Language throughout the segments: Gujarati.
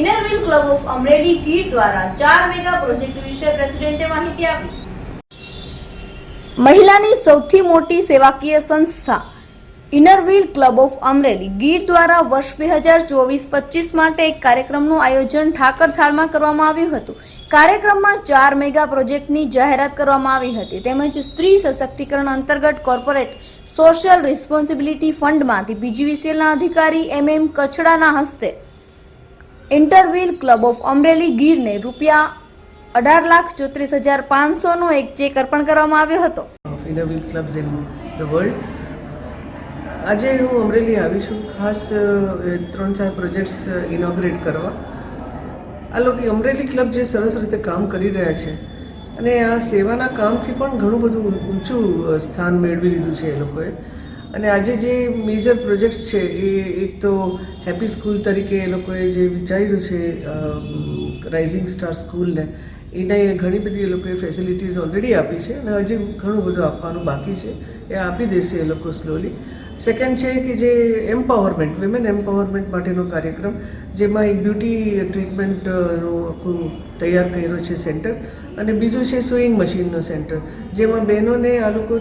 Inner Wheel club of Amreli Gir દ્વારા 4 મેગા પ્રોજેક્ટ વિશે પ્રેસિડેન્ટે માહિતી આપી. મહિલાની સૌથી મોટી સેવાકીય સંસ્થા Inner Wheel club of Amreli Gir દ્વારા વર્ષ 2024-25 માટે એક કાર્યક્રમનું આયોજન ઠાકરથાળમાં કરવામાં આવ્યું હતું. કાર્યક્રમમાં 4 મેગા પ્રોજેક્ટની જાહેરાત કરવામાં આવી હતી તેમજ સ્ત્રી સશક્તિકરણ અંતર્ગત કોર્પોરેટ સોશિયલ રિસ્પોન્સિબિલિટી ફંડમાંથી પીજીવીસીએલના અધિકારી MM કચડાના હસ્તે ઇન્ટરવિલ ક્લબ ઓફ અમરેલી ગીરને ₹18,34,500 નો એક ચેક અર્પણ કરવામાં આવ્યો હતો. Inner Wheel clubs in the world. આજે હું અમરેલી આવી છું ખાસ 3-4 પ્રોજેક્ટ્સ ઇનોગ્રેટ કરવા. આ લોકો અમરેલી ક્લબ જે સરસ રીતે કામ કરી રહ્યા છે અને આ સેવાના કામથી પણ ઘણું બધું ઊંચું સ્થાન મેળવી લીધું છે એ લોકોએ. અને આજે જે મેજર પ્રોજેક્ટ્સ છે એ એક તો હેપી સ્કૂલ તરીકે એ લોકોએ જે વિચાર્યું છે રાઇઝિંગ સ્ટાર સ્કૂલને, એને ઘણી બધી એ લોકોએ ફેસિલિટીઝ ઓલરેડી આપી છે અને હજી ઘણું બધું આપવાનું બાકી છે, એ આપી દેશે એ લોકો સ્લોલી. સેકન્ડ છે કે જે એમ્પાવરમેન્ટ, વિમેન એમ્પાવરમેન્ટ માટેનો કાર્યક્રમ, જેમાં એક બ્યુટી ટ્રીટમેન્ટનું આખું તૈયાર કર્યો છે સેન્ટર, અને બીજું છે સ્વિંગ મશીનનો સેન્ટર, જેમાં બહેનોને આ લોકો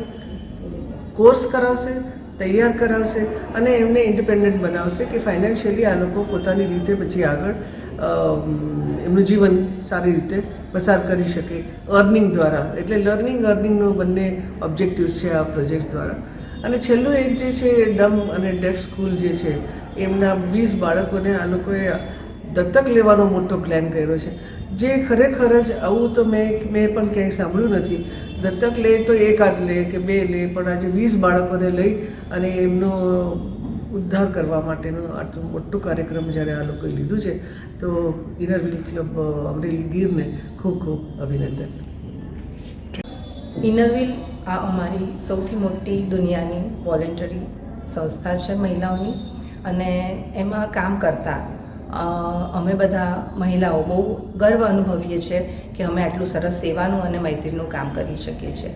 કોર્સ કરાવશે, તૈયાર કરાવશે અને એમને ઇન્ડિપેન્ડન્ટ બનાવશે કે ફાઇનાન્શિયલી આ લોકો પોતાની રીતે પછી આગળ એમનું જીવન સારી રીતે પસાર કરી શકે અર્નિંગ દ્વારા. એટલે અર્નિંગનો બંને ઓબ્જેક્ટિવ્સ છે આ પ્રોજેક્ટ દ્વારા. અને છેલ્લું એક જે છે ડમ અને ડેફ સ્કૂલ જે છે, એમના 20 બાળકોને આ લોકોએ દત્તક લેવાનો મોટો પ્લાન કર્યો છે, જે ખરેખર જ આવું તો મેં પણ ક્યાંય સાંભળ્યું નથી. દત્તક લે તો એકાદ લે કે 2 લે, પણ આજે 20 બાળકોને લઈ અને એમનો ઉદ્ધાર કરવા માટેનું આટલું મોટું કાર્યક્રમ જ્યારે આ લોકોએ લીધું છે, તો ઇનરવિલ ક્લબ અમરેલી ગીરને ખૂબ ખૂબ અભિનંદન. ઇનરવિલ આ અમારી સૌથી મોટી દુનિયાની વોલેન્ટરી સંસ્થા છે મહિલાઓની, અને એમાં કામ કરતા અમે બધા મહિલાઓ બહુ ગર્વ અનુભવીએ છીએ કે અમે આટલું સરસ સેવાનું અને મૈત્રીનું કામ કરી શકીએ છીએ.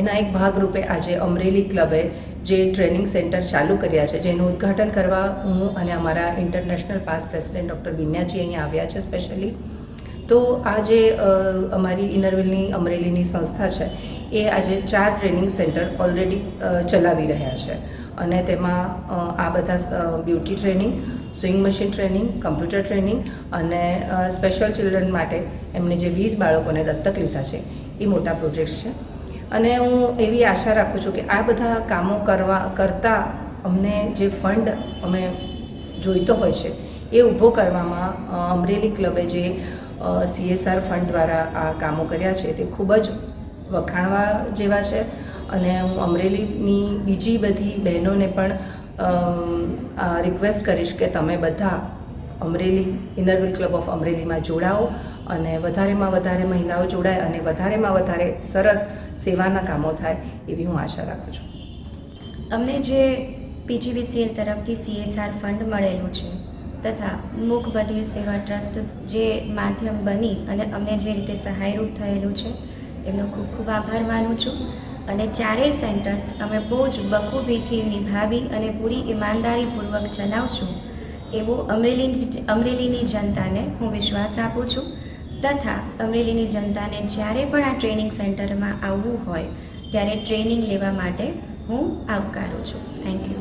એના એક ભાગરૂપે આજે અમરેલી ક્લબે જે ટ્રેનિંગ સેન્ટર ચાલુ કર્યા છે, જેનું ઉદ્ઘાટન કરવા હું અને અમારા ઇન્ટરનેશનલ પાસ પ્રેસિડેન્ટ ડૉક્ટર બિન્યાજી અહીંયા આવ્યા છે સ્પેશિયલી. તો આ જે અમારી ઇનરવિલની અમરેલીની સંસ્થા છે, એ આજે 4 ટ્રેનિંગ સેન્ટર ઓલરેડી ચલાવી રહ્યા છે, અને તેમાં આ બધા beauty training, swing machine training, computer training અને સ્પેશિયલ ચિલ્ડ્રન માટે એમને જે 20 બાળકોને દત્તક લીધા છે એ મોટા પ્રોજેક્ટ્સ છે. અને હું એવી આશા રાખું છું કે આ બધા કામો કરતાં અમને જે ફંડ અમે જોઈતો હોય છે એ ઊભો કરવામાં અમરેલી ક્લબે જે CSR ફંડ દ્વારા આ કામો કર્યા છે તે ખૂબ જ વખાણવા જેવા છે. અને હું અમરેલીની બીજી બધી બહેનોને પણ રિક્વેસ્ટ કરીશ કે તમે બધા અમરેલી ઇનરવિલ ક્લબ ઓફ અમરેલીમાં જોડાઓ અને વધારેમાં વધારે મહિલાઓ જોડાય અને વધારેમાં વધારે સરસ સેવાના કામો થાય એવી હું આશા રાખું છું. અમને જે PGVCL તરફથી CSR ફંડ મળેલું છે તથા મૂક બધિર સેવા ટ્રસ્ટ જે માધ્યમ બની અને અમને જે રીતે સહાયરૂપ થયેલું છે એમનો ખૂબ ખૂબ આભાર માનું છું. અને 4 સેન્ટર્સ અમે બહુ જ બખૂબીથી નિભાવી અને પૂરી ઈમાનદારીપૂર્વક ચલાવશું એવો અમરેલીની જનતાને હું વિશ્વાસ આપું છું. તથા અમરેલીની જનતાને જ્યારે પણ આ ટ્રેનિંગ સેન્ટરમાં આવવું હોય ત્યારે ટ્રેનિંગ લેવા માટે હું આવકારું છું. Thank you.